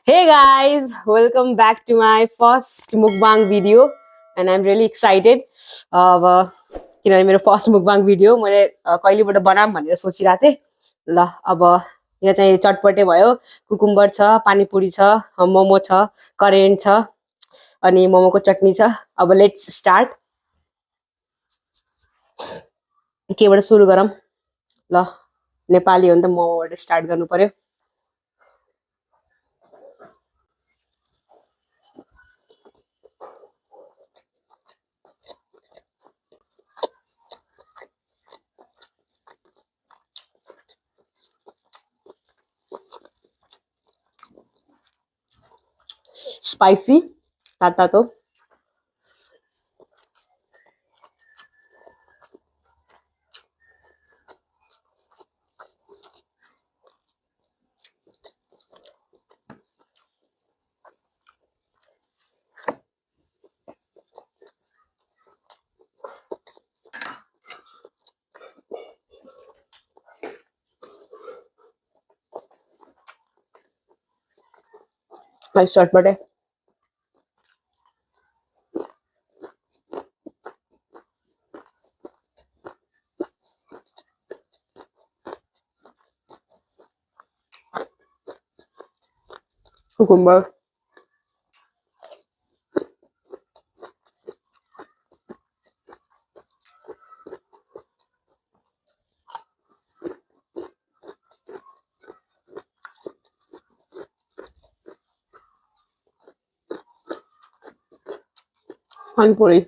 Hey guys, welcome back to my first mukbang video and I'm really excited. अब किनभने मेरो first मुकबाङ video मैले कहिलेबाट बनाऊँ भनेर सोचिरहेको थिएँ। ल अब यहाँ चाहिँ चटपटे भयो, कुकुम्बर छ, पानीपुरी छ, मोमो छ, करेन्ट छ अनि मोमोको चटनी छ। अब लेट्स स्टार्ट। केबाट सुरु गरौँ? ल नेपाली हो नि त मोमोबाट स्टार्ट गर्नु पर्यो। स्पाइसी तातो चटपटे। कुकुम्बर पानीपुरी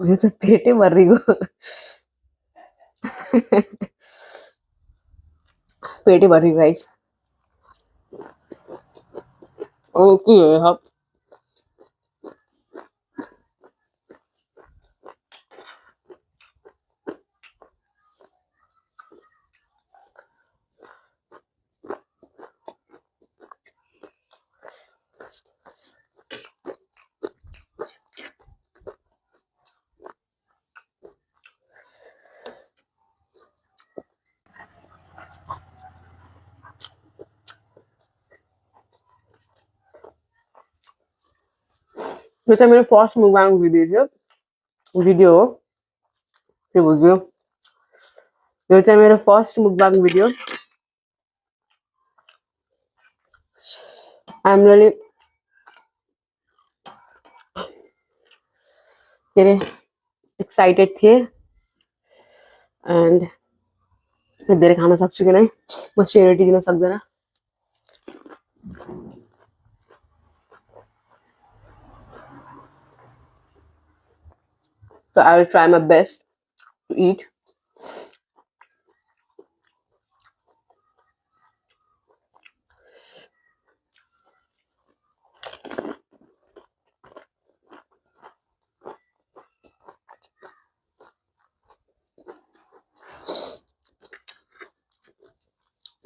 यो चाहिँ पेटै भरिको पेटै भरिको गाइस ओके हो यो चाहिँ मेरो फर्स्ट मुकबाङ भिडियो हो के बुझ्यो यो चाहिँ मेरो फर्स्ट मुकबाङ भिडियो आइएम रियली के अरे एक्साइटेड थिएँ एन्ड धेरै खान सक्छु कि नै म सेरिटी दिन सक्दैन So I will try my best to eat.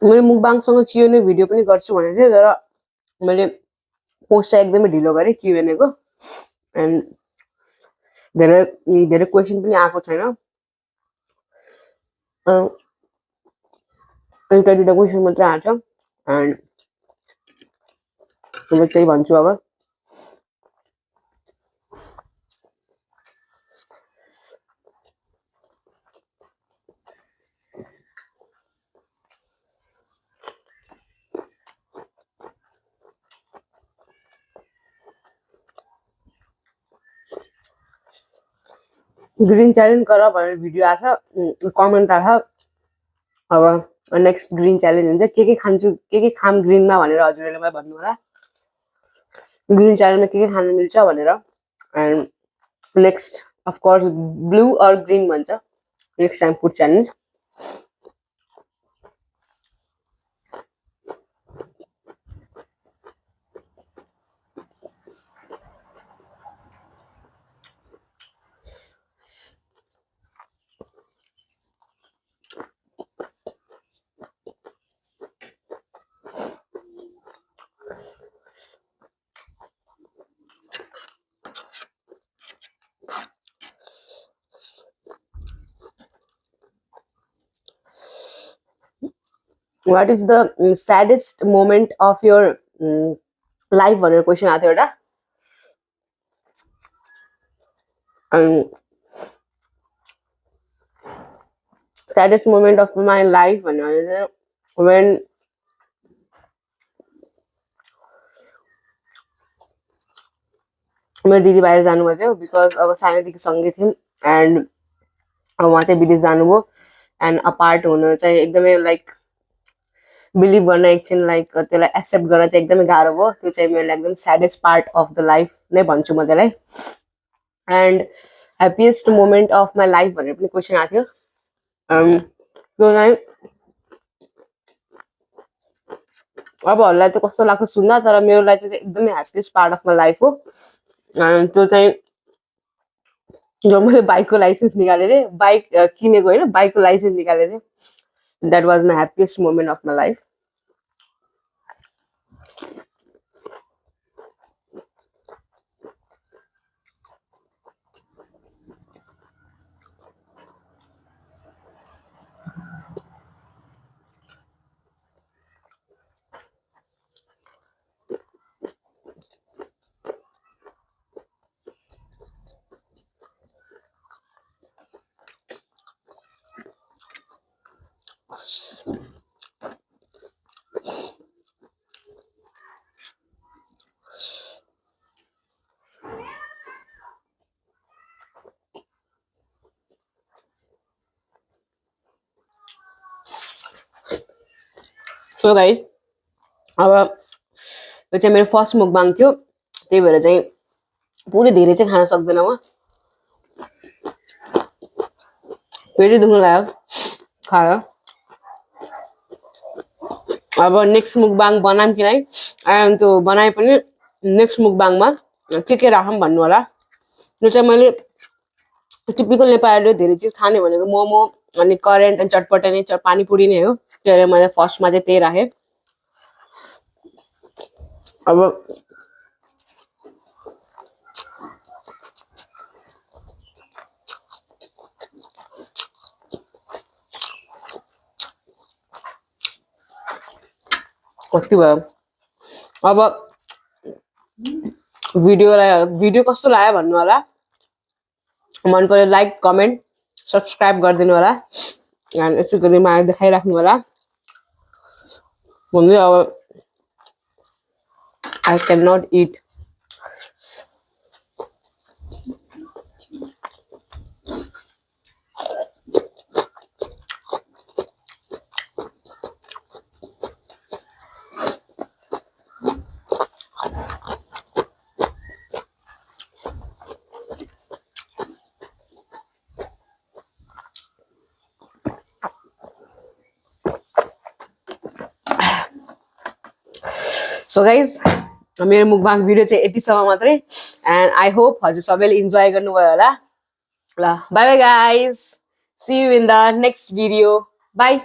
मैले मुकबाङसँग Q&A भिडियो पनि गर्छु भने थिएँ तर मैले पोस्ट चाहिँ एकदमै ढिलो गरेँ Q&A को एन्ड धेरै धेरै क्वेशन पनि आएको छैन एउटा दुईटा क्वेशन मात्रै आएको छ एन्ड म त्यही भन्छु अब ग्रीन च्यालेन्ज गर भनेर भिडियो आछ कमेन्ट आछ अब नेक्स्ट ग्रीन च्यालेन्ज हुन्छ के खान्छु के खाम ग्रीनमा भनेर हजुरहरूले मलाई भन्नु होला ग्रीन च्यालेन्जमा के खान मिल्छ भनेर and next of course blue or green भन्छ next time food challenge What is the saddest moment of your life भनेर क्वेसन आएको थियो एउटा saddest moment of my life भनेर when मेरो दिदी बाहिर जानुभएको थियो बिकज अब सानैदेखि सँगै थियौँ एन्ड अब उहाँ चाहिँ विदेश जानुभयो एन्ड अपार्ट हुन चाहिँ एकदमै लाइक बिलिभ गर्न एकछिन लाइक त्यसलाई एक्सेप्ट गर्न चाहिँ एकदमै गाह्रो भयो त्यो चाहिँ मेरो एकदम saddest part of the life नै भन्छु म त्यसलाई end happiest moment of my life भनेर पनि क्वेसन आएको थियो त्यो चाहिँ अबहरूलाई त कस्तो लाग्छ सुन्दा तर मेरो लागि चाहिँ एकदमै happiest part of my life हो त्यो चाहिँ जब मैले बाइकको लाइसेन्स निकालेँ अरे बाइक किनेको होइन बाइकको लाइसेन्स निकालेँ अरे that was my happiest moment of my life so guys अब यो चाहिँ मेरो फर्स्ट मुकबाङ थियो त्यही भएर चाहिँ पुरै धेरै चाहिँ खान सक्दैन म पेटै दुख्नु लाग्यो खाएर। अब नेक्स्ट मुकबाङ बनाऊँ कि नै, त्यो बनाए पनि नेक्स्ट मुकबाङमा के राखौँ भन्नु होला। त्यो चाहिँ मैले टिपिकल नेपालीले धेरै चिज खाने भनेको मोमो अनि करेन्ट अनि चटपटे नै पानीपुरी नै हो। त्यही भएर मैले फर्स्टमा चाहिँ त्यही राखेँ। अब कति भयो। अब भिडियो कस्तो लाग्यो भन्नु होला। मन पर्यो लाइक कमेन्ट सब्सक्राइब गरिदिनु होला। अनि यसो गरी मलाई देखाइराख्नु होला। भन्दै अब I cannot eat. So guys, मेरो मुकबाङ भिडियो चाहिँ यतिसम्म मात्रै। एन्ड आई होप हजुर सबैले इन्जोय गर्नुभयो होला। ल bye bye guys, see you in the next video. By.